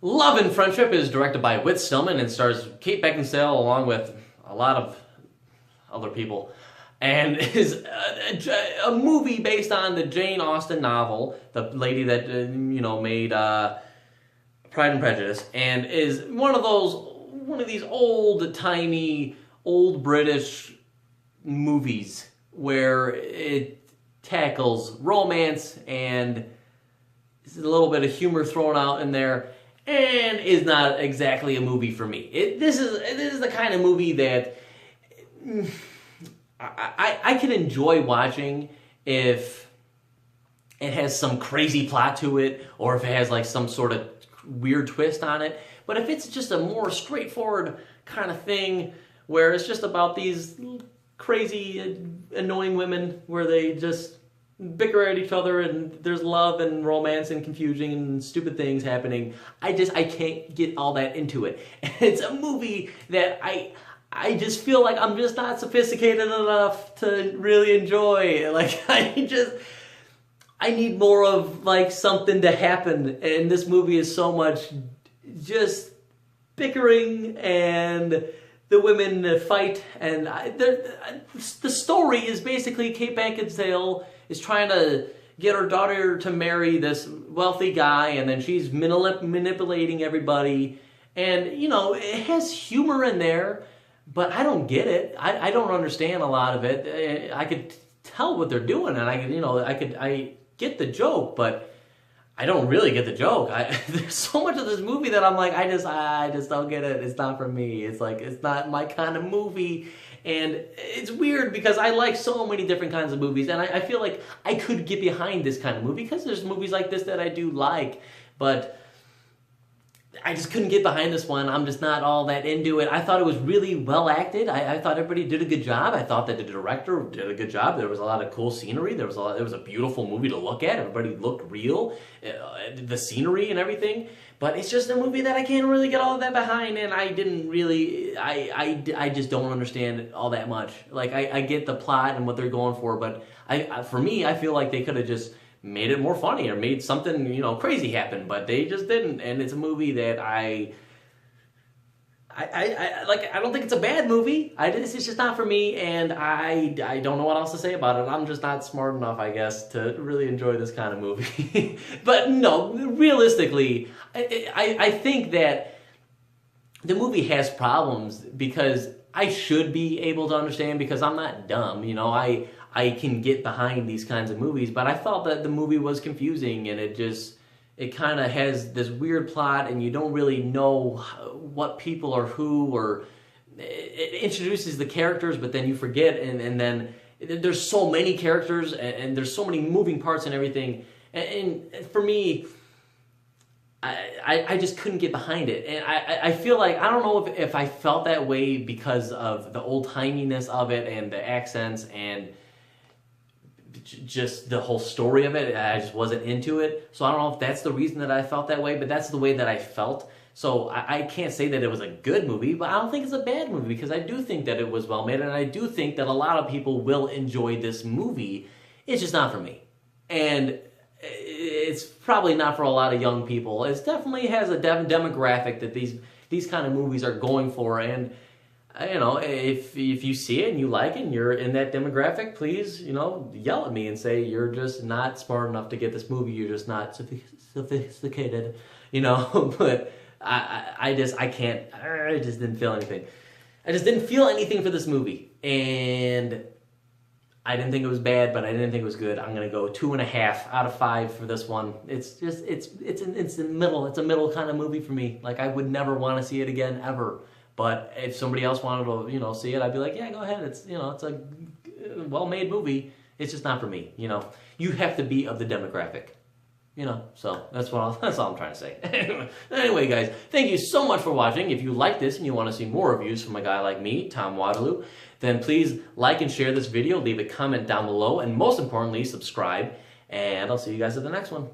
Love and Friendship is directed by Whit Stillman and stars Kate Beckinsale along with a lot of other people, and is a movie based on the Jane Austen novel, the lady that made Pride and Prejudice, and is one of these old-timey, old British movies where it tackles romance and a little bit of humor thrown out in there, and is not exactly a movie for me. This is the kind of movie that I can enjoy watching if it has some crazy plot to it, or if it has like some sort of weird twist on it. But if it's just a more straightforward kind of thing where it's just about these crazy, annoying women where they just bicker at each other and there's love and romance and confusion and stupid things happening, I can't get all that into it. And it's a movie that I just feel like I'm just not sophisticated enough to really enjoy. Like, I need more of like something to happen, and this movie is so much just bickering and the women fight, and the story is basically Kate Beckinsale is trying to get her daughter to marry this wealthy guy, and then she's manipulating everybody, and it has humor in there, but I don't get it. I don't understand a lot of it. I could tell what they're doing, and I get the joke, but I don't really get the joke. There's so much of this movie that I'm like, I just don't get it. It's not for me. It's like, it's not my kind of movie. And it's weird because I like so many different kinds of movies, and I feel like I could get behind this kind of movie because there's movies like this that I do like, but I just couldn't get behind this one. I'm just not all that into it. I thought it was really well acted. I thought everybody did a good job. I thought that the director did a good job. There was a lot of cool scenery. It was a beautiful movie to look at. Everybody looked real, the scenery and everything. But it's just a movie that I can't really get all of that behind, and I didn't really, I just don't understand it all that much. Like, I get the plot and what they're going for, but for me, I feel like they could have just made it more funny or made something, crazy happen, but they just didn't. And it's a movie that I don't think it's a bad movie. It's just not for me, and I don't know what else to say about it. I'm just not smart enough, I guess, to really enjoy this kind of movie. But no, realistically, I think that the movie has problems because I should be able to understand, because I'm not dumb, I can get behind these kinds of movies, but I felt that the movie was confusing, and it kind of has this weird plot, and you don't really know what people are who, or it introduces the characters, but then you forget, and then there's so many characters, and there's so many moving parts and everything, and for me, I just couldn't get behind it. And I feel like, I don't know if I felt that way because of the old-timiness of it and the accents and just the whole story of it. I just wasn't into it. So I don't know if that's the reason that I felt that way, but that's the way that I felt. So I can't say that it was a good movie, but I don't think it's a bad movie, because I do think that it was well made, and I do think that a lot of people will enjoy this movie. It's just not for me. And it's probably not for a lot of young people. It definitely has a demographic that these kind of movies are going for, and if you see it and you like it and you're in that demographic, please, yell at me and say you're just not smart enough to get this movie. You're just not sophisticated, But I just didn't feel anything. I just didn't feel anything for this movie, and I didn't think it was bad, but I didn't think it was good. I'm gonna go 2.5 out of 5 for this one. It's in the middle. It's a middle kind of movie for me. Like, I would never want to see it again ever. But if somebody else wanted to, see it, I'd be like, yeah, go ahead. It's, it's a well-made movie. It's just not for me. You have to be of the demographic. So that's all I'm trying to say. Anyway, guys, thank you so much for watching. If you like this and you want to see more reviews from a guy like me, Tom Waterloo, then please like and share this video, leave a comment down below, and most importantly, subscribe. And I'll see you guys at the next one.